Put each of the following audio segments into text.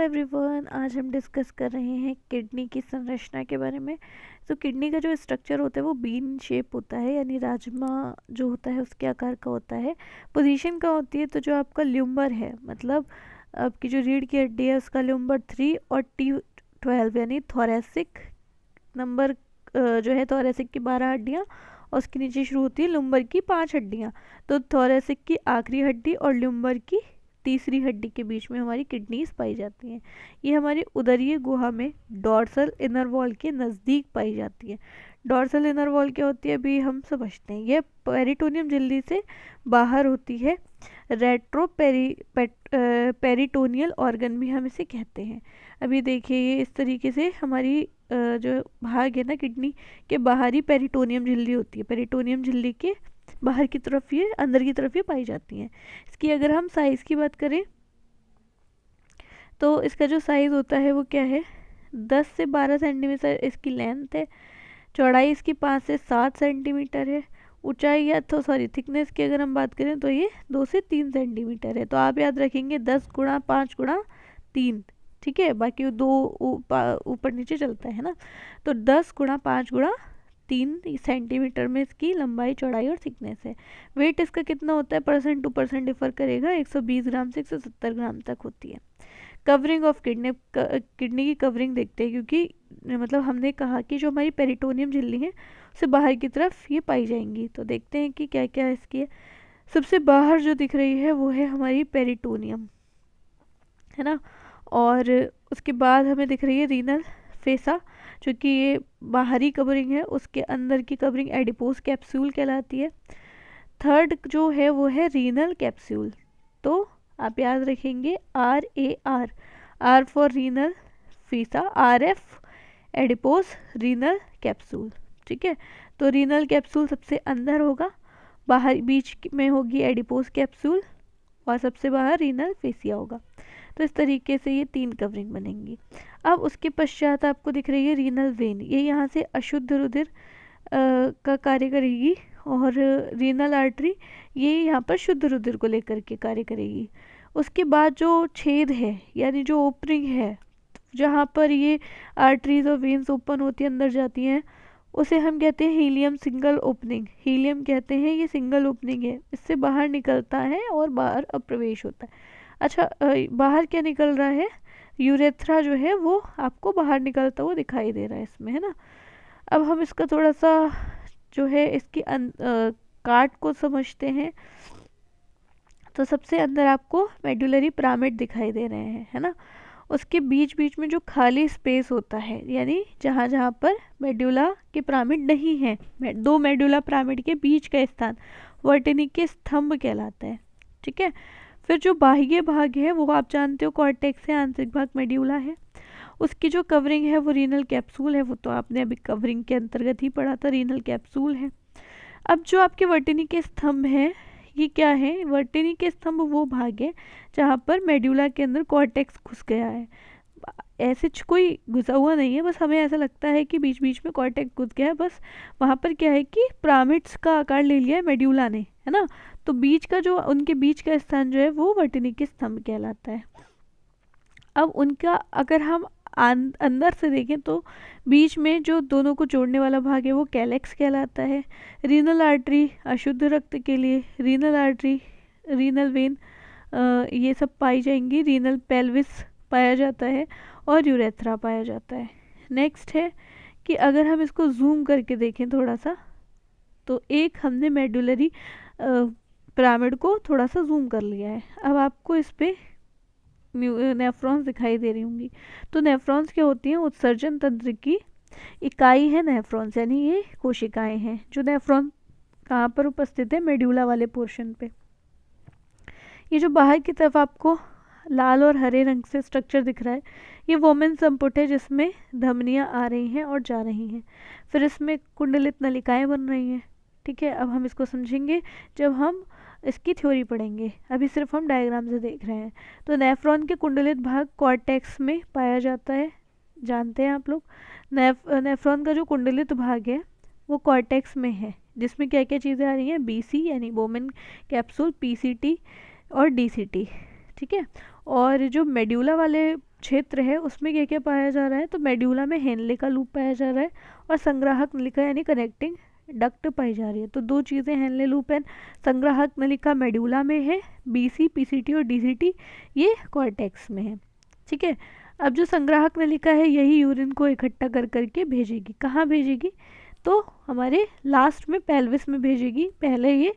Everyone, आज हम discuss कर रहे हैं किडनी की संरचना के बारे में। तो किडनी का जो स्ट्रक्चर होता है वो बीन शेप होता है, यानी राजमा जो होता है उसके आकार का होता है। पोजीशन का होती है, तो जो आपका ल्यूमर है, मतलब आपकी जो रीढ़ की हड्डी है उसका ल्यूमर 3 और T12 यानी थोरेसिक नंबर जो है थोरेसिक की 12 हड्डियाँ और उसके नीचे शुरू होती है लुम्बर की 5 हड्डियाँ। तो थोरेसिक की आखिरी हड्डी और लुम्बर की तीसरी हड्डी के बीच में हमारी किडनीज पाई जाती हैं। ये हमारी उदरीय गुहा में डॉर्सल इनर वॉल के नज़दीक पाई जाती है। डॉर्सल इनर वॉल क्या होती है अभी हम समझते हैं। यह पेरिटोनियम झिल्ली से बाहर होती है। रेट्रो पेरिटोनियल ऑर्गन भी हम इसे कहते हैं। अभी देखिए ये इस तरीके से हमारी जो भाग है ना किडनी के बाहरी पेरिटोनियम झिल्ली होती है। पेरिटोनियम झिल्ली के बाहर की तरफ ये अंदर की तरफ ये पाई जाती हैं। इसकी अगर हम साइज़ की बात करें तो इसका जो साइज़ होता है वो क्या है, 10 से 12 सेंटीमीटर इसकी लेंथ है। चौड़ाई इसकी 5 से 7 सेंटीमीटर है। ऊंचाई या तो थिकनेस की अगर हम बात करें तो ये 2 से 3 सेंटीमीटर है। तो आप याद रखेंगे 10 गुणा 5 गुणा 3, ठीक है। बाकी वो दो ऊपर नीचे चलता है ना। तो 10 गुणा 5 गुणा 3 सेंटीमीटर में इसकी लंबाई, चौड़ाई और थिकनेस है। वेट इसका कितना होता है, परसेंट टू परसेंट डिफर करेगा, 120 ग्राम से 170 ग्राम तक होती है। कवरिंग ऑफ किडनी की कवरिंग देखते हैं, क्योंकि मतलब हमने कहा कि जो हमारी पेरिटोनियम झिल्ली है उससे बाहर की तरफ ये पाई जाएंगी। तो देखते हैं कि क्या क्या इसकी है। सबसे बाहर जो दिख रही है वो है हमारी पेरिटोनियम, है ना। और उसके बाद हमें दिख रही है रीनल फेसा, जो कि ये बाहरी कवरिंग है। उसके अंदर की कवरिंग एडिपोज कैप्सूल कहलाती है। थर्ड जो है वो है रीनल कैप्सूल। तो आप याद रखेंगे RAR, R for renal fascia, RF adipose renal capsule, ठीक है। तो रीनल कैप्सूल सबसे अंदर होगा, बाहर बीच में होगी एडिपोज कैप्सूल और सबसे बाहर रीनल फेसिया होगा। तो इस तरीके से ये 3 कवरिंग बनेंगी। अब उसके पश्चात आपको दिख रही है रीनल वेन। ये यहाँ से अशुद्ध रुधिर का कार्य करेगी, और रीनल आर्टरी ये यहाँ पर शुद्ध रुधिर को लेकर के कार्य करेगी। उसके बाद जो छेद है, यानी जो ओपनिंग है जहाँ पर ये आर्टरीज और वेन्स ओपन होती है, अंदर जाती हैं, उसे हम कहते हैं हीलियम सिंगल ओपनिंग। हीलियम कहते हैं ये सिंगल ओपनिंग है, इससे बाहर निकलता है और बाहर अप्रवेश होता है। अच्छा, बाहर क्या निकल रहा है, यूरेथ्रा जो है वो आपको बाहर निकलता हुआ दिखाई दे रहा है इसमें, है ना। अब हम इसका थोड़ा सा जो है इसकी काट को समझते हैं। तो सबसे अंदर आपको मेडुलरी पिरामिड दिखाई दे रहे हैं, है ना। उसके बीच बीच में जो खाली स्पेस होता है, यानी जहाँ जहाँ पर मेडुला के पिरामिड नहीं है, दो मेडुला पिरामिड के बीच का स्थान वर्टिनी के स्तंभ कहलाता है, ठीक है। फिर जो बाह्य भाग है वो आप जानते हो कॉर्टेक्स है, आंतरिक भाग मेड्यूला है। उसकी जो कवरिंग है वो रीनल कैप्सूल है, वो तो आपने अभी कवरिंग के अंतर्गत ही पढ़ा था, रीनल कैप्सूल है। अब जो आपके वर्टिनी के स्तंभ हैं ये क्या है, वर्टिनी के स्तंभ वो भाग है जहाँ पर मेड्यूला के अंदर कॉर्टेक्स घुस गया है। ऐसे कोई घुसा हुआ नहीं है, बस हमें ऐसा लगता है कि बीच बीच में कॉर्टेक्स घुस गया है। बस वहाँ पर क्या है कि पिरामिड्स का आकार ले लिया है मेड्यूला ने, है ना। तो बीच का जो उनके बीच का स्थान जो है वो वर्टिनी के स्तंभ कहलाता है। अब उनका अगर हम अंदर से देखें तो बीच में जो दोनों को जोड़ने वाला भाग है वो कैलेक्स कहलाता है। रीनल आर्टरी अशुद्ध रक्त के लिए, रीनल आर्टरी, रीनल वेन ये सब पाई जाएंगी। रीनल पेल्विस पाया जाता है और यूरेथ्रा पाया जाता है। नेक्स्ट है कि अगर हम इसको जूम करके देखें थोड़ा सा, तो एक हमने मेडुलरी पिरामिड को थोड़ा सा जूम कर लिया है। अब आपको इस पे नेफ्रॉन्स दिखाई दे रही होंगी। तो नेफ्रॉन्स क्या होती हैं, उत्सर्जन तंत्र की इकाई है नेफ्रॉन्स, यानी ये कोशिकाएं हैं। जो नेफ्रॉन कहाँ पर उपस्थित है, मेड्यूला वाले पोर्शन पे। ये जो बाहर की तरफ आपको लाल और हरे रंग से स्ट्रक्चर दिख रहा है, ये वोमेन संपुट है जिसमें धमनियाँ आ रही हैं और जा रही हैं। फिर इसमें कुंडलित नलिकाएं बन रही हैं, ठीक है। अब हम इसको समझेंगे जब हम इसकी थ्योरी पढ़ेंगे, अभी सिर्फ हम डायग्राम से देख रहे हैं। तो नेफ्रॉन के कुंडलित भाग कॉर्टेक्स में पाया जाता है, जानते हैं आप लोग। नेफ्रॉन का जो कुंडलित भाग है वो कॉर्टेक्स में है, जिसमें क्या क्या चीज़ें आ रही हैं, BC यानी वोमेन कैप्सूल, PCT और DCT, ठीक है। और जो मेड्यूला वाले क्षेत्र है उसमें क्या क्या पाया जा रहा है, तो मेड्यूला में हेनले का लूप पाया जा रहा है और संग्राहक नलिका यानी कनेक्टिंग डक्ट पाई जा रही है। तो दो चीज़ें हेनले लूप एंड संग्राहक नलिका मेड्यूला में है, बीसी, पीसीटी और डीसीटी ये कॉर्टेक्स में है। ठीक है, अब जो संग्राहक नलिका है यही यूरिन को इकट्ठा कर करके भेजेगी। कहाँ भेजेगी, तो हमारे लास्ट में पेल्विस में भेजेगी। पहले ये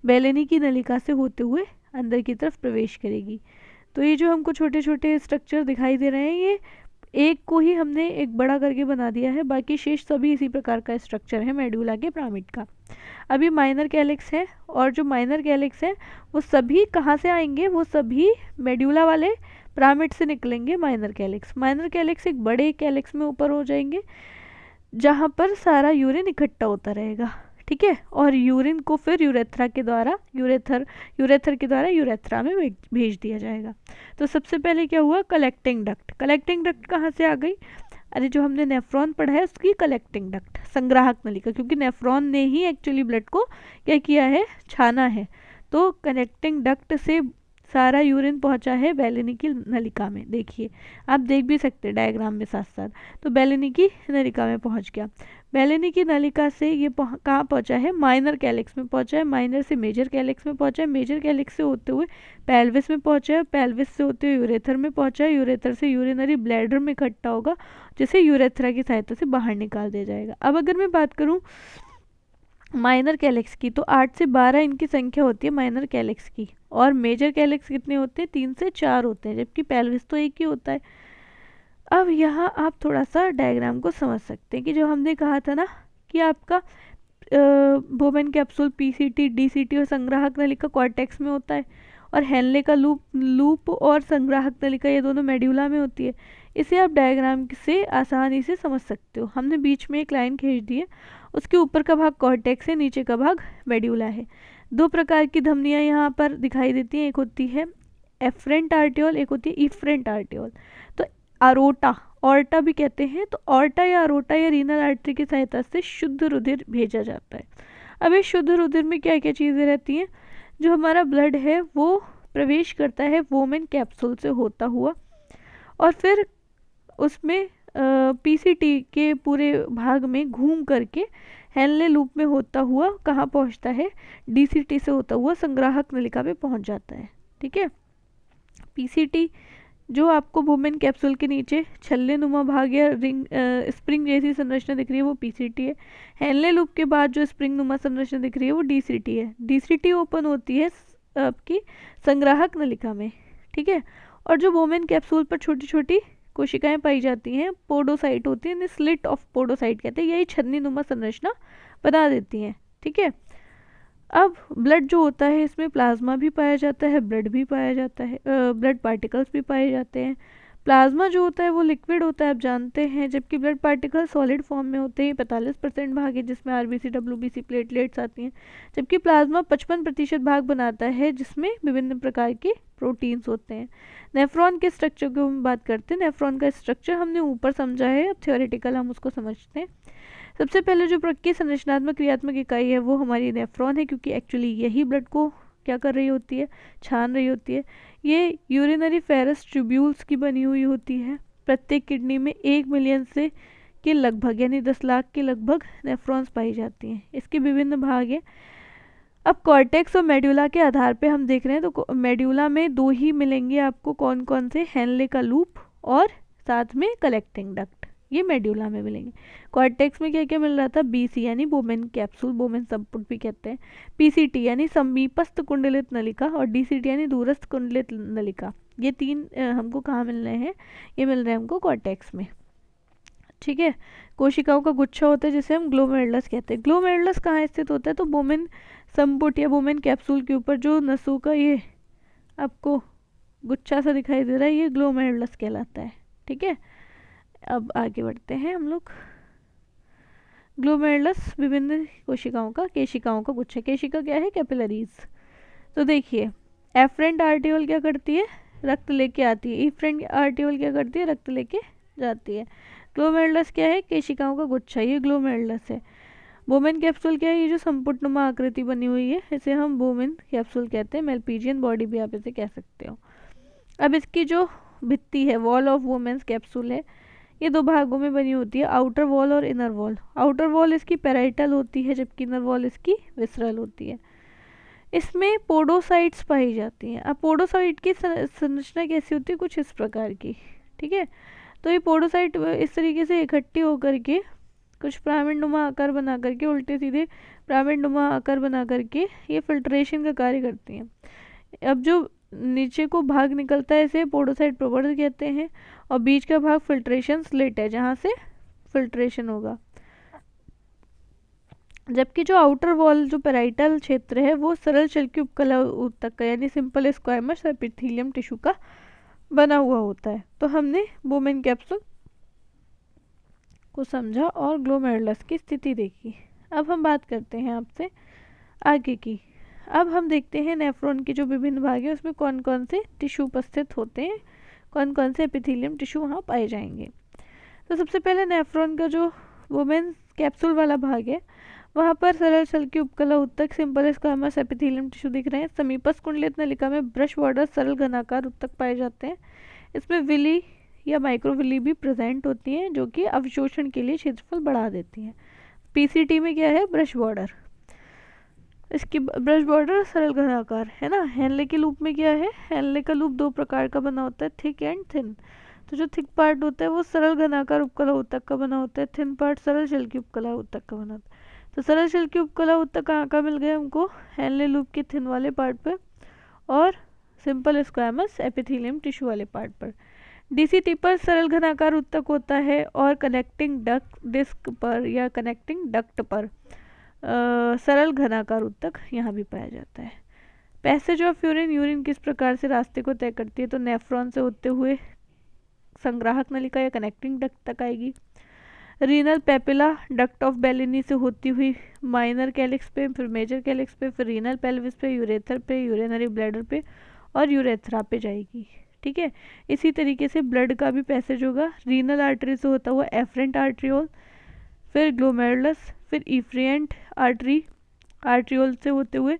बेलेनी की नलिका से होते हुए अंदर की तरफ प्रवेश करेगी। तो ये जो हमको छोटे छोटे स्ट्रक्चर दिखाई दे रहे हैं, ये एक को ही हमने एक बड़ा करके बना दिया है, बाकी शेष सभी इसी प्रकार का स्ट्रक्चर है मेड्यूला के पिरामिड का। अभी माइनर कैलिक्स है, और जो माइनर कैलिक्स है वो सभी कहाँ से आएंगे, वो सभी मेड्यूला वाले पिरामिड से निकलेंगे माइनर कैलिक्स। माइनर कैलिक्स एक बड़े कैलिक्स में ऊपर हो जाएंगे जहाँ पर सारा यूरिन इकट्ठा होता रहेगा। ठीक है, और यूरिन को फिर यूरेथ्रा के द्वारा यूरेथर के द्वारा यूरेथ्रा में भेज दिया जाएगा। तो सबसे पहले क्या हुआ, कलेक्टिंग डक्ट। कलेक्टिंग डक्ट कहाँ से आ गई, अरे जो हमने नेफ्रॉन पढ़ा है उसकी कलेक्टिंग डक्ट, संग्राहक नलिका, क्योंकि नेफ्रॉन ने ही एक्चुअली ब्लड को क्या किया है, छाना है। तो कनेक्टिंग डक्ट से सारा यूरिन पहुंचा है बेलेनी की नलिका में। देखिए आप देख भी सकते हैं डायग्राम में साथ साथ। तो बेलेनी की नलिका में पहुंच गया। बेलेनी की नलिका से ये कहाँ पहुंचा है, माइनर कैलिक्स में पहुंचा है, माइनर से मेजर कैलिक्स में पहुंचा है, मेजर कैलिक्स से होते हुए पेल्विस में पहुंचा है, पेल्विस से होते हुए यूरेथर में पहुंचा है, यूरेथर से यूरिनरी ब्लैडर में इकट्ठा होगा, जिसे यूरेथ्रा की सहायता से बाहर निकाल दिया जाएगा। अब अगर मैं बात करूँ माइनर कैलिक्स की, तो 8 से 12 इनकी संख्या होती है माइनर कैलिक्स की, और मेजर कैलिक्स कितने होते हैं, 3 से 4 होते हैं, जबकि पेल्विस तो एक ही होता है। अब यहाँ आप थोड़ा सा डायग्राम को समझ सकते हैं कि जो हमने कहा था ना कि आपका बोमेन कैप्सूल पीसीटी, डीसीटी और संग्राहक नलिका कॉर्टेक्स में होता है, और हेनले का लूप और संग्राहक नलिका ये दोनों मेड्यूला में होती है। इसे आप डायग्राम से आसानी से समझ सकते हो। हमने बीच में एक लाइन खींच दी है, उसके ऊपर का भाग कॉर्टेक्स है, नीचे का भाग मेड्यूला है। दो प्रकार की धमनियाँ यहाँ पर दिखाई देती हैं, एक होती है एफरेंट आर्टियोल, एक होती है इफरेंट आर्टियोल। तो अरोटा, ऑर्टा भी कहते हैं, तो ऑर्टा या अरोटा या रीनल आर्टरी की सहायता से शुद्ध रुधिर भेजा जाता है। अब इस शुद्ध रुधिर में क्या क्या चीज़ें रहती हैं, जो हमारा ब्लड है वो प्रवेश करता है वोमेन कैप्सूल से होता हुआ, और फिर उसमें पीसीटी के पूरे भाग में घूम करके हेनले लूप में होता हुआ कहाँ पहुँचता है, डीसीटी से होता हुआ संग्राहक नलिका में पहुँच जाता है। ठीक है, पीसीटी जो आपको वोमेन कैप्सूल के नीचे छल्ले नुमा भाग या रिंग स्प्रिंग जैसी संरचना दिख रही है वो पीसीटी है। हेनले लूप के बाद जो स्प्रिंग नुमा संरचना दिख रही है वो डीसीटी है। डीसीटी ओपन होती है आपकी संग्राहक नलिका में। ठीक है, और जो वोमेन कैप्सूल पर छोटी छोटी कोशिकाएं पाई जाती हैं पोडोसाइट होती हैं, स्लिट ऑफ पोडोसाइट कहते हैं, यही छन्नी नुमा संरचना बना देती हैं। ठीक है, अब ब्लड जो होता है इसमें प्लाज्मा भी पाया जाता है, ब्लड भी पाया जाता है, ब्लड पार्टिकल्स भी पाए जाते हैं। प्लाज्मा जो होता है वो लिक्विड होता है, आप जानते हैं, जबकि ब्लड पार्टिकल सॉलिड फॉर्म में होते हैं। 45% भाग है जिसमें आरबीसी, डब्ल्यूबीसी, प्लेटलेट्स आती हैं, जबकि प्लाज्मा 55% भाग बनाता है जिसमें विभिन्न प्रकार के प्रोटीन्स होते हैं। नेफ्रॉन के स्ट्रक्चर की हम बात करते हैं। नेफ्रॉन का स्ट्रक्चर हमने ऊपर समझा है, अब थ्योरेटिकल हम उसको समझते हैं। सबसे पहले जो प्रक्रिया संरचनात्मक क्रियात्मक इकाई है वो हमारी नेफ्रॉन है, क्योंकि एक्चुअली यही ब्लड को क्या कर रही होती है, छान रही होती है। ये यूरिनरी फेरस ट्यूब्यूल्स की बनी हुई होती है। प्रत्येक किडनी में 1 मिलियन से के लगभग यानी 10 लाख के लगभग नेफ्रॉन्स पाई जाती हैं। इसके विभिन्न भाग हैं। अब कॉर्टेक्स और मेड्यूला के आधार पे हम देख रहे हैं, तो मेड्यूला में 2 ही मिलेंगे आपको, कौन कौन से, हेनले का लूप और साथ में कलेक्टिंग डक्ट, ये मेड्यूला में मिलेंगे। कॉर्टेक्स में क्या क्या मिल रहा था, बीसी यानी वोमेन कैप्सूल, वोमेन संपुट भी कहते हैं, पीसीटी यानी समीपस्थ कुंडलित नलिका, और डीसीटी यानी दूरस्थ कुंडलित नलिका। ये 3 हमको कहाँ मिल रहे हैं, ये मिल रहे हैं हमको कॉर्टेक्स में। ठीक है, कोशिकाओं का गुच्छा होता है जिसे हम ग्लोमेरुलस कहते हैं। ग्लोमेरुलस कहाँ स्थित होता है, तो वोमेन संपुट या वोमेन कैप्सूल के ऊपर जो नसों का ये आपको गुच्छा सा दिखाई दे रहा है, ये ग्लोमेरुलस कहलाता है। ठीक है, अब आगे बढ़ते हैं हम लोग। ग्लोमेरुलस विभिन्न कोशिकाओं का, केशिकाओं का गुच्छा। केशिका क्या है, कैपिलरीज। तो देखिए एफरेंट आर्टियोल क्या करती है, रक्त लेके आती है। इफरेंट आर्टियोल क्या करती है, रक्त लेके जाती है। ग्लोमेरुलस क्या है, केशिकाओं का गुच्छा, ये ग्लोमेरुलस है। वोमेन कैप्सूल क्या है, ये जो संपुटनुमा आकृति बनी हुई है इसे हम वोमेन कैप्सूल कहते हैं। मेलपीजियन बॉडी भी आप इसे कह सकते हो। अब इसकी जो भित्ति है, वॉल ऑफ वुमेन्स कैप्सूल है, ये दो भागों में बनी होती है, आउटर वॉल और इनर वॉल। आउटर वॉल इसकी पैराइटल होती है जबकि इनर वॉल इसकी विसरल होती है। इसमें पोडोसाइट्स पाई जाती हैं। अब पोडोसाइट की संरचना कैसी होती है, कुछ इस प्रकार की, ठीक है। तो ये पोडोसाइट इस तरीके से इकट्ठी होकर के कुछ पिरामिड नुमा आकार बना करके, उल्टे सीधे पिरामिड नुमा आकार बना करके ये फिल्ट्रेशन का कार्य करती हैं। अब जो नीचे को भाग निकलता है इसे पोडोसाइट प्रोपर्स कहते हैं, और बीच का भाग फिल्ट्रेशन स्लिट है जहाँ से फिल्ट्रेशन होगा। जबकि जो आउटर वॉल जो पेराइटल क्षेत्र है वो सरल शल की उपकला ऊतक का यानी सिंपल स्क्वायमस एपिथेलियम टिश्यू का बना हुआ होता है। तो हमने बोमेन कैप्सूल को समझा और ग्लोमेरुलस की स्थिति देखी। अब हम बात करते हैं आपसे आगे की। अब हम देखते हैं नेफ्रॉन के जो विभिन्न भाग हैं उसमें कौन कौन से टिश्यू उपस्थित होते हैं, कौन कौन से एपिथेलियम टिश्यू वहाँ पाए जाएंगे। तो सबसे पहले नेफ्रॉन का जो वुमेन कैप्सूल वाला भाग है वहाँ पर सरल शल की उपकला ऊतक सिंपल स्क्वायमस एपिथेलियम टिश्यू दिख रहे हैं। समीपस्थ कुंडलित नलिका में ब्रश बॉर्डर सरल घनाकार ऊतक पाए जाते हैं। इसमें विली या माइक्रोविली भी प्रेजेंट होती हैं जो कि अवशोषण के लिए क्षेत्रफल बढ़ा देती हैं। पीसीटी में क्या है, ब्रश बॉर्डर, इसकी ब्रश बॉर्डर सरल घनाकार है ना। हेनले के लूप में क्या है, हेनले का लूप दो प्रकार का बना होता है, थिक एंड थिन। तो जो थिक पार्ट होता है वो सरल घनाकार उपकला ऊतक का बना होता है, थिन पार्ट सरल शल की उपकला ऊतक का बना होता है। तो सरल शल की उपकला ऊतक कहाँ का मिल गया हमको, हेनले लूप के थिन वाले पार्ट पर और सिंपल स्क्वायमस एपिथेलियम टिश्यू वाले पार्ट पर। डीसीटी पर सरल घनाकार ऊतक होता है और कनेक्टिंग डक्ट डिस्क पर या कनेक्टिंग डक्ट पर सरल घनाकार ऊतक यहाँ भी पाया जाता है। पैसेज ऑफ यूरिन, यूरिन किस प्रकार से रास्ते को तय करती है, तो नेफ्रॉन से होते हुए संग्राहक नलिका या कनेक्टिंग डक्ट तक आएगी। Renal papilla duct of Bellini से होती हुई माइनर कैलिक्स पे, फिर मेजर कैलिक्स पे, फिर रीनल पेल्विस पे, यूरेथर पे, यूरिनरी ब्लैडर पे और यूरेथ्रा पे जाएगी, ठीक है। इसी तरीके से ब्लड का भी पैसेज होगा, रीनल आर्टरी से होता हुआ एफरेंट आर्ट्रियोल, फिर ग्लोमेरुलस, फिर इफ्रिएंट आर्ट्रियोल से होते हुए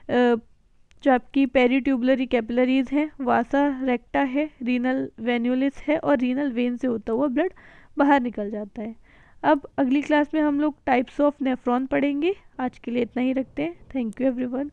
जो आपकी पेरीट्यूबुलरी कैपिलरीज हैं, वासा रेक्टा है, रीनल वेन्यूलिस है और रीनल वेन से होता हुआ ब्लड बाहर निकल जाता है। अब अगली क्लास में हम लोग टाइप्स ऑफ नेफ्रॉन पढ़ेंगे। आज के लिए इतना ही रखते हैं। Thank you everyone.